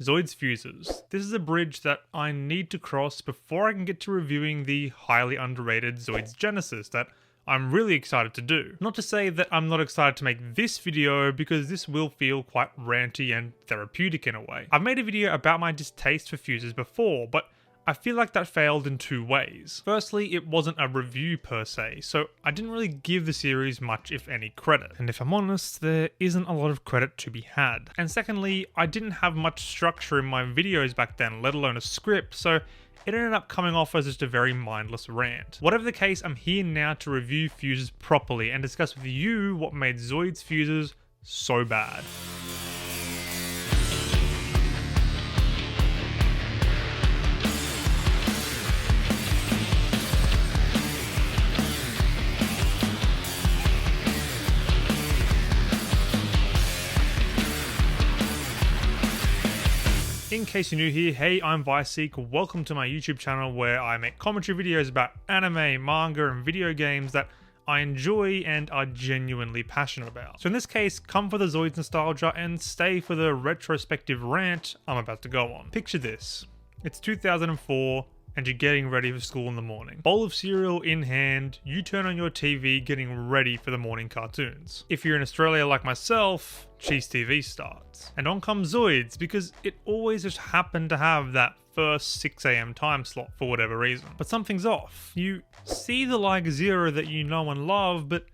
Zoids Fuzors. This is a bridge that I need to cross before I can get to reviewing the highly underrated Zoids Genesis that I'm really excited to do. Not to say that I'm not excited to make this video, because this will feel quite ranty and therapeutic in a way. I've made a video about my distaste for Fuzors before, but I feel like that failed in two ways. Firstly, it wasn't a review per se, so I didn't really give the series much if any credit. And if I'm honest, there isn't a lot of credit to be had. And secondly, I didn't have much structure in my videos back then, let alone a script, so it ended up coming off as just a very mindless rant. Whatever the case, I'm here now to review Fuzors properly and discuss with you what made Zoids Fuzors so bad. In case you're new here, hey, I'm Viseek. Welcome to my YouTube channel where I make commentary videos about anime, manga, and video games that I enjoy and are genuinely passionate about. So in this case, come for the Zoids nostalgia and stay for the retrospective rant I'm about to go on. Picture this. It's 2004 and you're getting ready for school in the morning. Bowl of cereal in hand, you turn on your TV getting ready for the morning cartoons. If you're in Australia like myself, Cheese TV starts. And on comes Zoids, because it always just happened to have that first 6 AM time slot for whatever reason. But something's off. You see the Liger Zero that you know and love, but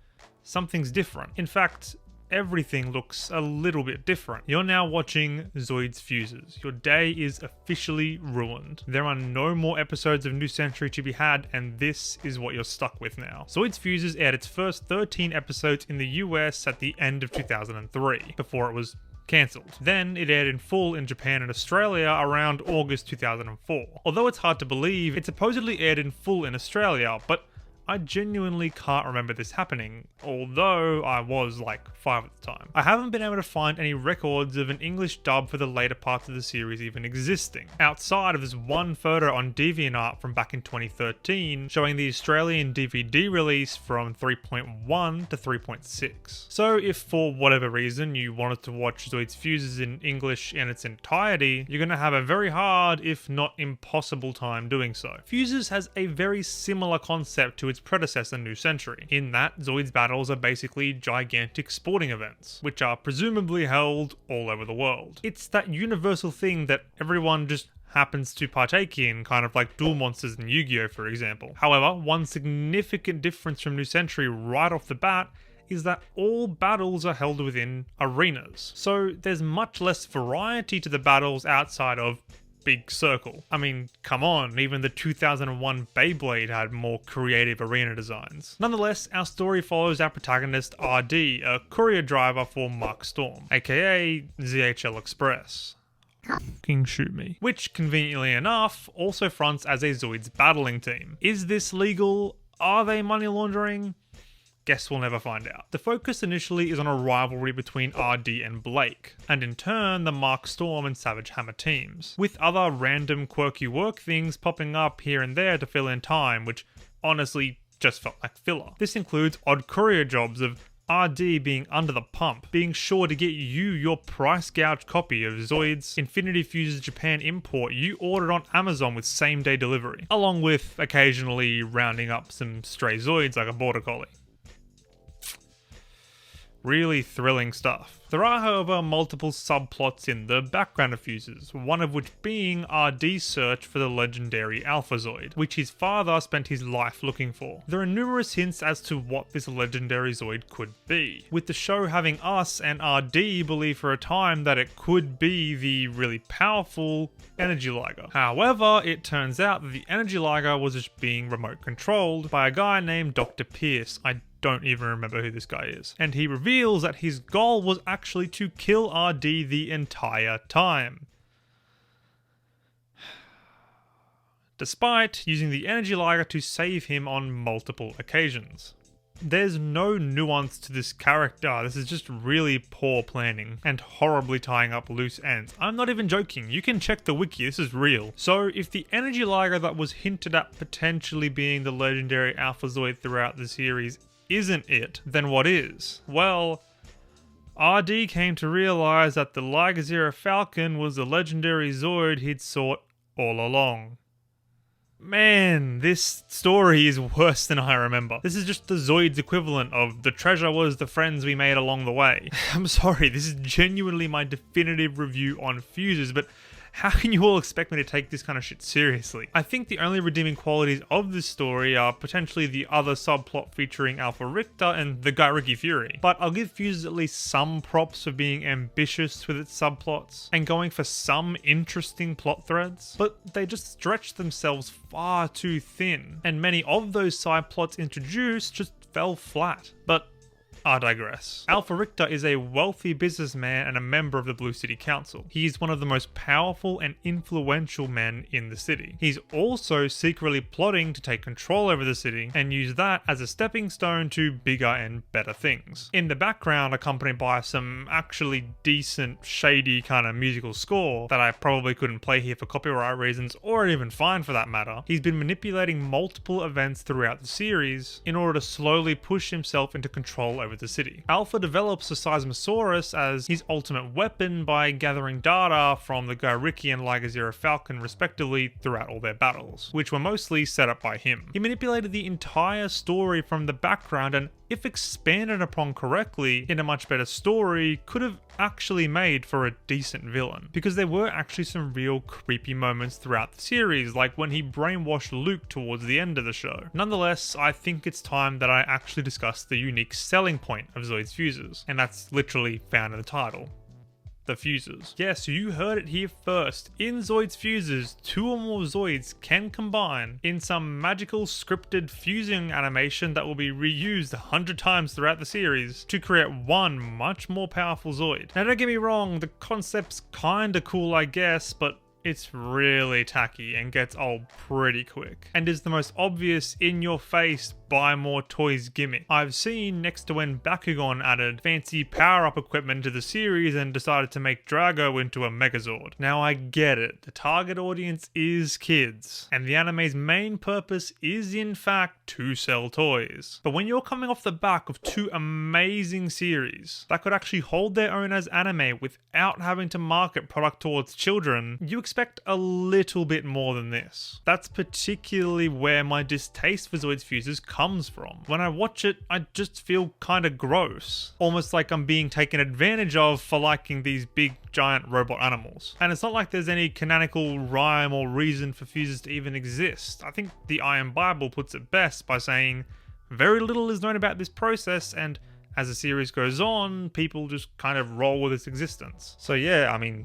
something's different. In fact, everything looks a little bit different. You're now watching Zoids Fuzors. Your day is officially ruined. There are no more episodes of New Century to be had, and this is what you're stuck with now. Zoids Fuzors aired its first 13 episodes in the US at the end of 2003, before it was cancelled. Then it aired in full in Japan and Australia around August 2004. Although it's hard to believe, it supposedly aired in full in Australia, but I genuinely can't remember this happening, although I was like 5 at the time. I haven't been able to find any records of an English dub for the later parts of the series even existing, outside of this one photo on DeviantArt from back in 2013 showing the Australian DVD release from 3.1 to 3.6. So if for whatever reason you wanted to watch Zoids Fuzors in English in its entirety, you're going to have a very hard, if not impossible time doing so. Fuzors has a very similar concept to its predecessor New Century, in that Zoids battles are basically gigantic sporting events, which are presumably held all over the world. It's that universal thing that everyone just happens to partake in, kind of like Duel Monsters and Yu-Gi-Oh! For example. However, one significant difference from New Century right off the bat is that all battles are held within arenas. So there's much less variety to the battles outside of big circle. I mean, come on, even the 2001 Beyblade had more creative arena designs. Nonetheless, our story follows our protagonist RD, a courier driver for Mark Storm, aka ZHL Express. Fucking shoot me. Which, conveniently enough, also fronts as a Zoids battling team. Is this legal? Are they money laundering? Guess we'll never find out. The focus initially is on a rivalry between RD and Blake, and in turn the Mark Storm and Savage Hammer teams, with other random quirky work things popping up here and there to fill in time, which honestly just felt like filler. This includes odd courier jobs of RD being under the pump, being sure to get you your price gouged copy of Zoids Infinity Fuzors Japan import you ordered on Amazon with same day delivery, along with occasionally rounding up some stray Zoids like a border collie. Really thrilling stuff. There are, however, multiple subplots in the background of Fuzors, one of which being RD's search for the legendary Alpha Zoid, which his father spent his life looking for. There are numerous hints as to what this legendary Zoid could be, with the show having us and RD believe for a time that it could be the really powerful Energy Liger. However, it turns out that the Energy Liger was just being remote controlled by a guy named Dr. Pierce. I don't even remember who this guy is. And he reveals that his goal was actually to kill RD the entire time, despite using the Energy Liger to save him on multiple occasions. There's no nuance to this character. This is just really poor planning and horribly tying up loose ends. I'm not even joking. You can check the wiki. This is real. So if the Energy Liger that was hinted at potentially being the legendary Alpha Zoid throughout the series isn't it, then what is? Well, RD came to realize that the Liger Zero Falcon was the legendary Zoid he'd sought all along. Man, this story is worse than I remember. This is just the Zoids equivalent of the treasure was the friends we made along the way. I'm sorry, this is genuinely my definitive review on Fuzors, but how can you all expect me to take this kind of shit seriously? I think the only redeeming qualities of this story are potentially the other subplot featuring Alpha Richter and the guy Ricky Fury. But I'll give Fuzors at least some props for being ambitious with its subplots and going for some interesting plot threads, but they just stretch themselves far too thin, and many of those side plots introduced just fell flat. But I digress. Alpha Richter is a wealthy businessman and a member of the Blue City Council. He is one of the most powerful and influential men in the city. He's also secretly plotting to take control over the city and use that as a stepping stone to bigger and better things. In the background, accompanied by some actually decent, shady kind of musical score that I probably couldn't play here for copyright reasons, or even fine for that matter, he's been manipulating multiple events throughout the series in order to slowly push himself into control over the city. Alpha develops the Seismosaurus as his ultimate weapon by gathering data from the Guy Ricky and Liger Zero Falcon respectively throughout all their battles, which were mostly set up by him. He manipulated the entire story from the background and, if expanded upon correctly in a much better story, could have actually made for a decent villain. Because there were actually some real creepy moments throughout the series, like when he brainwashed Luke towards the end of the show. Nonetheless, I think it's time that I actually discuss the unique selling point of Zoids Fuzors, and that's literally found in the title. The Fuzors. Yes, you heard it here first. In Zoids Fuzors, 2 or more Zoids can combine in some magical scripted fusing animation that will be reused 100 times throughout the series to create one much more powerful Zoid. Now don't get me wrong, the concept's kinda cool I guess, but it's really tacky and gets old pretty quick, and is the most obvious in-your-face buy more toys gimmick I've seen, next to when Bakugan added fancy power-up equipment to the series and decided to make Drago into a Megazord. Now I get it, the target audience is kids, and the anime's main purpose is in fact to sell toys. But when you're coming off the back of 2 amazing series that could actually hold their own as anime without having to market product towards children, you expect a little bit more than this. That's particularly where my distaste for Zoids Fuzors comes from. When I watch it, I just feel kinda gross. Almost like I'm being taken advantage of for liking these big giant robot animals. And it's not like there's any canonical rhyme or reason for Fuzors to even exist. I think the Iron Bible puts it best by saying, very little is known about this process, and as the series goes on, people just kind of roll with its existence. So yeah, I mean,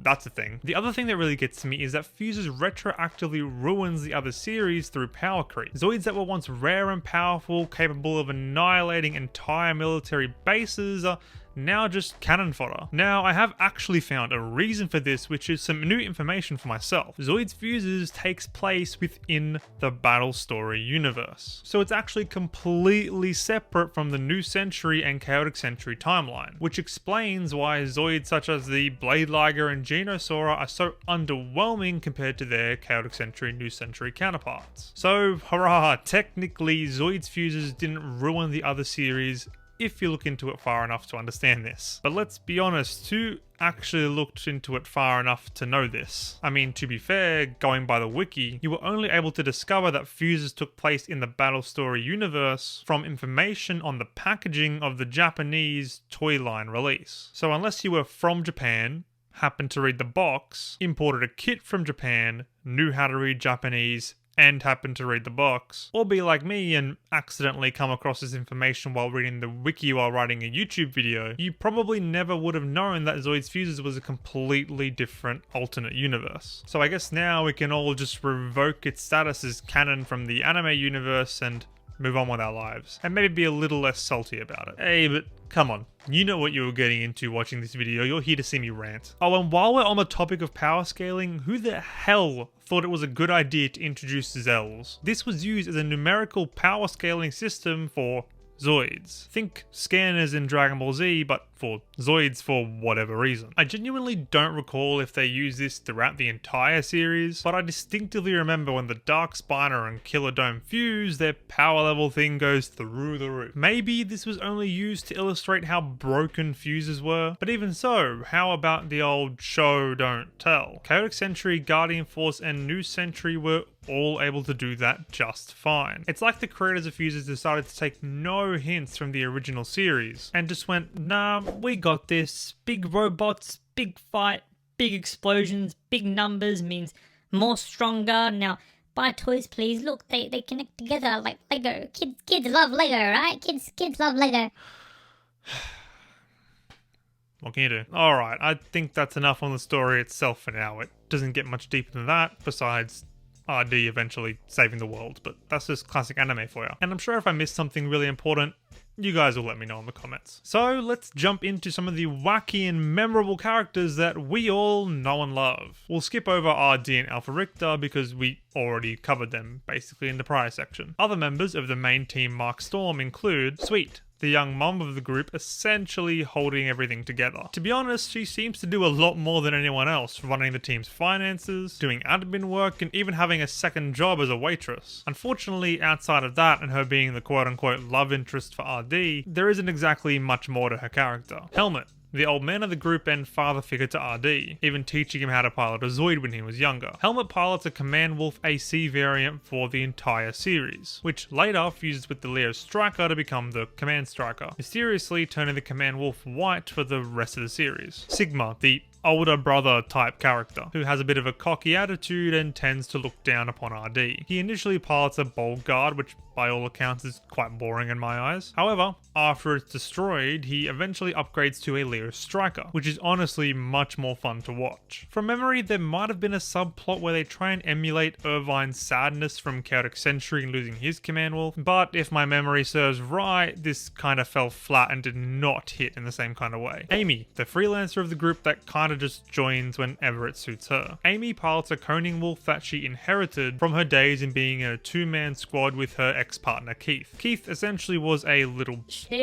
that's a thing. The other thing that really gets to me is that Fuzors retroactively ruins the other series through power creep. Zoids that were once rare and powerful, capable of annihilating entire military bases, are now just cannon fodder. Now, I have actually found a reason for this, which is some new information for myself. Zoids Fuzors takes place within the Battle Story universe, so it's actually completely separate from the New Century and Chaotic Century timeline, which explains why Zoids such as the Blade Liger and Genosaur are so underwhelming compared to their Chaotic Century and New Century counterparts. So, hurrah, technically Zoids Fuzors didn't ruin the other series if you look into it far enough to understand this. But let's be honest, who actually looked into it far enough to know this? I mean, to be fair, going by the wiki, you were only able to discover that Fuzors took place in the Battle Story universe from information on the packaging of the Japanese toy line release. So unless you were from Japan, happened to read the box, imported a kit from Japan, knew how to read Japanese, and happen to read the box, or be like me and accidentally come across this information while reading the wiki while writing a YouTube video, you probably never would have known that Zoids Fuzors was a completely different alternate universe. So I guess now we can all just revoke its status as canon from the anime universe and move on with our lives, and maybe be a little less salty about it. Hey, but come on, you know what you were getting into watching this video, you're here to see me rant. Oh, and while we're on the topic of power scaling, who the hell thought it was a good idea to introduce Zells? This was used as a numerical power scaling system for Zoids. Think scanners in Dragon Ball Z, but for Zoids for whatever reason. I genuinely don't recall if they use this throughout the entire series, but I distinctively remember when the Dark Spiner and Killer Dome fuse, their power level thing goes through the roof. Maybe this was only used to illustrate how broken fuses were, but even so, how about the old show don't tell? Chaotic Sentry, Guardian Force, and New Sentry were all able to do that just fine. It's like the creators of Fuzors decided to take no hints from the original series and just went, nah, we got this. Big robots, big fight, big explosions, big numbers means more stronger. Now, buy toys, please. Look, they connect together like Lego. Kids love Lego, right? Kids love Lego. What can you do? Alright, I think that's enough on the story itself for now. It doesn't get much deeper than that, besides RD eventually saving the world, but that's just classic anime for you. And I'm sure if I missed something really important, you guys will let me know in the comments. So let's jump into some of the wacky and memorable characters that we all know and love. We'll skip over RD and Alpha Richter because we already covered them basically in the prior section. Other members of the main team Mark Storm include Sweet, the young mom of the group, essentially holding everything together. To be honest, she seems to do a lot more than anyone else, running the team's finances, doing admin work, and even having a second job as a waitress. Unfortunately, outside of that and her being the quote-unquote love interest for RD, there isn't exactly much more to her character. Helmet, the old man of the group and father figure to RD, even teaching him how to pilot a Zoid when he was younger. Helmet pilots a Command Wolf AC variant for the entire series, which later fuses with the Leo Striker to become the Command Striker, mysteriously turning the Command Wolf white for the rest of the series. Sigma, the older brother type character, who has a bit of a cocky attitude and tends to look down upon RD. He initially pilots a Bold Guard, which by all accounts is quite boring in my eyes. However, after it's destroyed, he eventually upgrades to a Leo Striker, which is honestly much more fun to watch. From memory, there might have been a subplot where they try and emulate Irvine's sadness from Chaotic Sentry and losing his Command Wolf, but if my memory serves right, this kind of fell flat and did not hit in the same kind of way. Amy, the freelancer of the group that kind of just joins whenever it suits her. Amy pilots a Coning Wolf that she inherited from her days in being in a two-man squad with her ex-partner Keith. Keith essentially was a little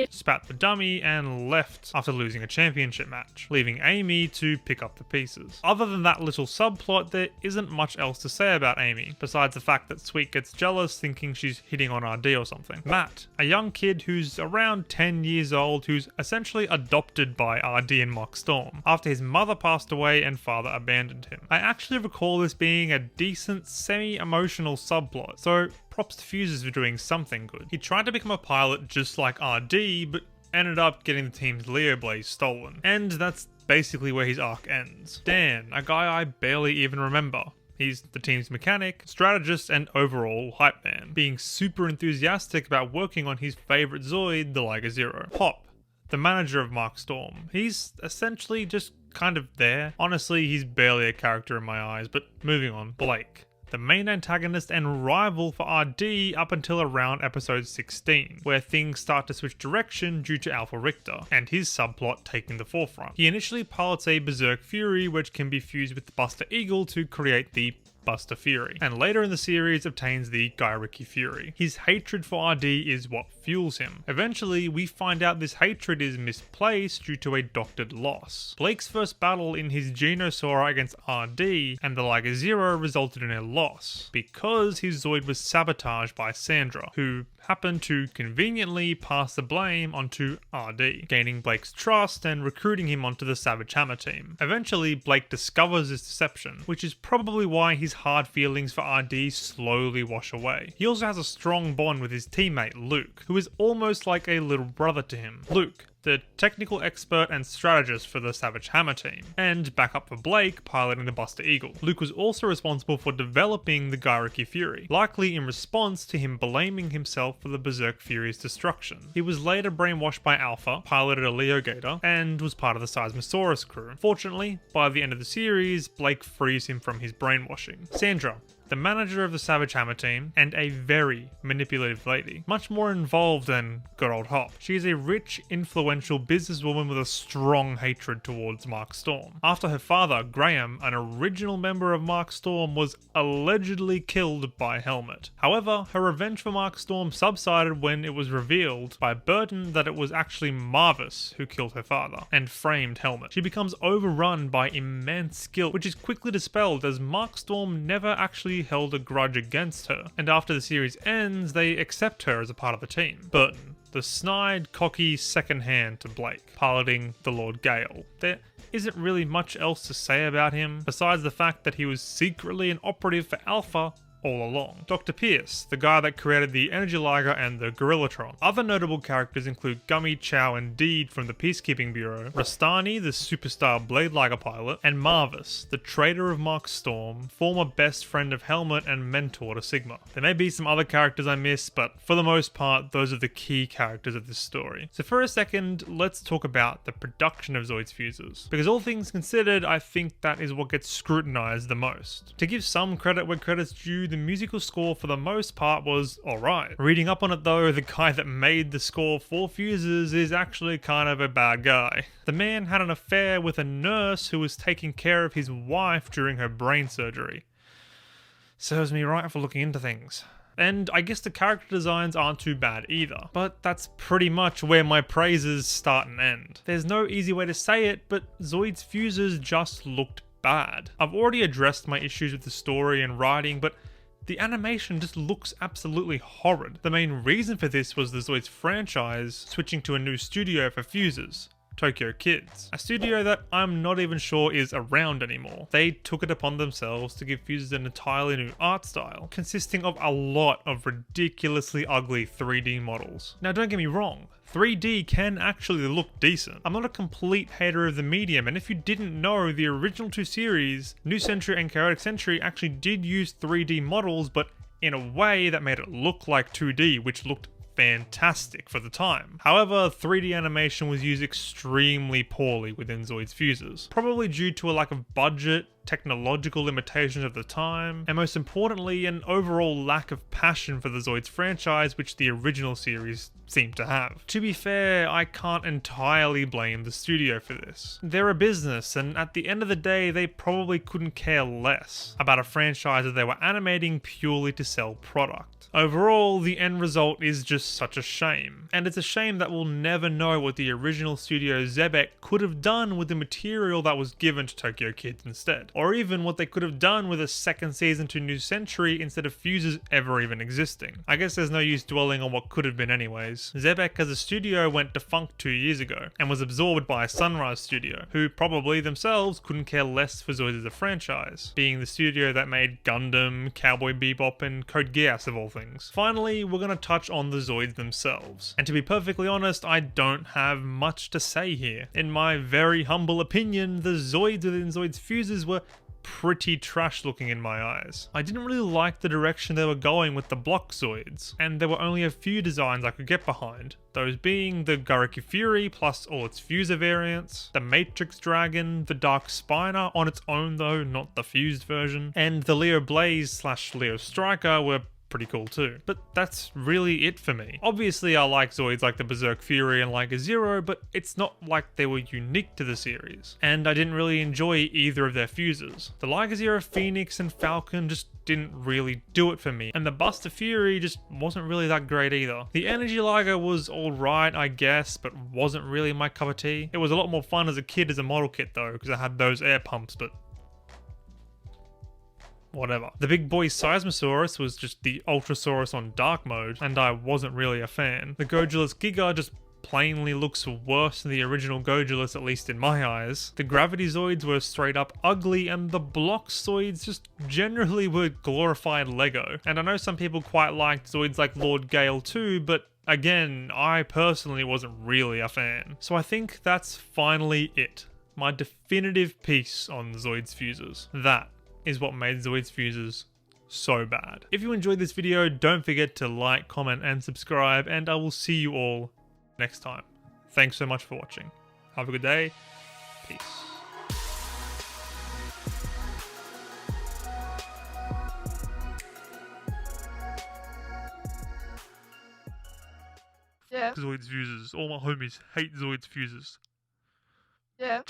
spat the dummy and left after losing a championship match, leaving Amy to pick up the pieces. Other than that little subplot, there isn't much else to say about Amy, besides the fact that Sweet gets jealous thinking she's hitting on RD or something. Matt, a young kid who's around 10 years old who's essentially adopted by RD and Mark Storm, after his mother passed away and father abandoned him. I actually recall this being a decent semi-emotional subplot, so props to Fuzors for doing something good. He tried to become a pilot just like RD, but ended up getting the team's Leo Blaze stolen. And that's basically where his arc ends. Dan, a guy I barely even remember. He's the team's mechanic, strategist, and overall hype man, being super enthusiastic about working on his favourite Zoid, the Liger Zero. Pop, the manager of Mark Storm. He's essentially just kind of there. Honestly, he's barely a character in my eyes, but moving on. Blake, the main antagonist and rival for RD up until around episode 16, where things start to switch direction due to Alpha Richter and his subplot taking the forefront. He initially pilots a Berserk Fury, which can be fused with the Buster Eagle to create the Buster Fury, and later in the series obtains the Gairiki Fury. His hatred for RD is what fuels him. Eventually, we find out this hatred is misplaced due to a doctored loss. Blake's first battle in his Genosaur against RD and the Liger Zero resulted in a loss, because his Zoid was sabotaged by Sandra, who happened to conveniently pass the blame onto RD, gaining Blake's trust and recruiting him onto the Savage Hammer team. Eventually, Blake discovers this deception, which is probably why his hard feelings for RD slowly wash away. He also has a strong bond with his teammate Luke, who is almost like a little brother to him. Luke, the technical expert and strategist for the Savage Hammer team, and backup for Blake piloting the Buster Eagle. Luke was also responsible for developing the Gairiki Fury, likely in response to him blaming himself for the Berserk Fury's destruction. He was later brainwashed by Alpha, piloted a Leo Gator, and was part of the Seismosaurus crew. Fortunately, by the end of the series, Blake frees him from his brainwashing. Sandra, the manager of the Savage Hammer team, and a very manipulative lady. Much more involved than good old Hop. She is a rich, influential businesswoman with a strong hatred towards Mark Storm. After her father, Graham, an original member of Mark Storm, was allegedly killed by Helmet. However, her revenge for Mark Storm subsided when it was revealed by Burton that it was actually Marvis who killed her father and framed Helmet. She becomes overrun by immense guilt, which is quickly dispelled as Mark Storm never actually held a grudge against her, and after the series ends, they accept her as a part of the team. Burton, the snide, cocky second hand to Blake, piloting the Lord Gale. There isn't really much else to say about him, besides the fact that he was secretly an operative for Alpha all along. Dr. Pierce, the guy that created the Energy Liger and the Gorillatron. Other notable characters include Gummy, Chow, and Deed from the Peacekeeping Bureau, Rastani, the superstar Blade Liger pilot, and Marvis, the traitor of Mark Storm, former best friend of Helmet and mentor to Sigma. There may be some other characters I miss, but for the most part, those are the key characters of this story. So for a second, let's talk about the production of Zoids Fuzors. Because all things considered, I think that is what gets scrutinized the most. To give some credit where credit's due, the musical score for the most part was alright. Reading up on it though, the guy that made the score for Fuzors is actually kind of a bad guy. The man had an affair with a nurse who was taking care of his wife during her brain surgery. Serves me right for looking into things. And I guess the character designs aren't too bad either, but that's pretty much where my praises start and end. There's no easy way to say it, but Zoids Fuzors just looked bad. I've already addressed my issues with the story and writing, but the animation just looks absolutely horrid. The main reason for this was the Zoids franchise switching to a new studio for Fuzors, Tokyo Kids, a studio that I'm not even sure is around anymore. They took it upon themselves to give Fuzors an entirely new art style, consisting of a lot of ridiculously ugly 3D models. Now don't get me wrong, 3D can actually look decent. I'm not a complete hater of the medium, and if you didn't know, the original two series, New Century and Chaotic Century, actually did use 3D models, but in a way that made it look like 2D, which looked fantastic for the time. However, 3D animation was used extremely poorly within Zoids Fuzors, probably due to a lack of budget, technological limitations of the time, and most importantly, an overall lack of passion for the Zoids franchise, which the original series seemed to have. To be fair, I can't entirely blame the studio for this. They're a business, and at the end of the day, they probably couldn't care less about a franchise that they were animating purely to sell product. Overall, the end result is just such a shame, and it's a shame that we'll never know what the original studio Xebec could have done with the material that was given to Tokyo Kids instead, or even what they could have done with a second season to New Century instead of Fuzors ever even existing. I guess there's no use dwelling on what could have been anyways. Xebec as a studio went defunct 2 years ago, and was absorbed by Sunrise Studio, who probably themselves couldn't care less for Zoids as a franchise, being the studio that made Gundam, Cowboy Bebop, and Code Geass of all things. Finally, we're going to touch on the Zoids themselves, and to be perfectly honest, I don't have much to say here. In my very humble opinion, the Zoids within Zoids Fuzors were pretty trash looking in my eyes. I didn't really like the direction they were going with the block Zoids, and there were only a few designs I could get behind, those being the Garaki Fury plus all its Fuzor variants, the Matrix Dragon, the Dark Spiner on its own though, not the fused version, and the Leo Blaze / Leo Striker were pretty cool too. But that's really it for me. Obviously I like Zoids like the Berserk Fury and Liger Zero, but it's not like they were unique to the series. And I didn't really enjoy either of their Fuzors. The Liger Zero Phoenix and Falcon just didn't really do it for me, and the Buster Fury just wasn't really that great either. The Energy Liger was alright I guess, but wasn't really my cup of tea. It was a lot more fun as a kid as a model kit though, because I had those air pumps, but whatever. The big boy Seismosaurus was just the Ultrasaurus on dark mode, and I wasn't really a fan. The Gojulus Giga just plainly looks worse than the original Gojulus, at least in my eyes. The Gravity Zoids were straight up ugly, and the Block Zoids just generally were glorified Lego. And I know some people quite liked Zoids like Lord Gale too, but again, I personally wasn't really a fan. So I think that's finally it. My definitive piece on Zoids Fuzors. That is what made Zoids Fuzors so bad. If you enjoyed this video, don't forget to like, comment, and subscribe, and I will see you all next time. Thanks so much for watching. Have a good day. Peace. Yeah. Zoids Fuzors. All my homies hate Zoids Fuzors. Yeah.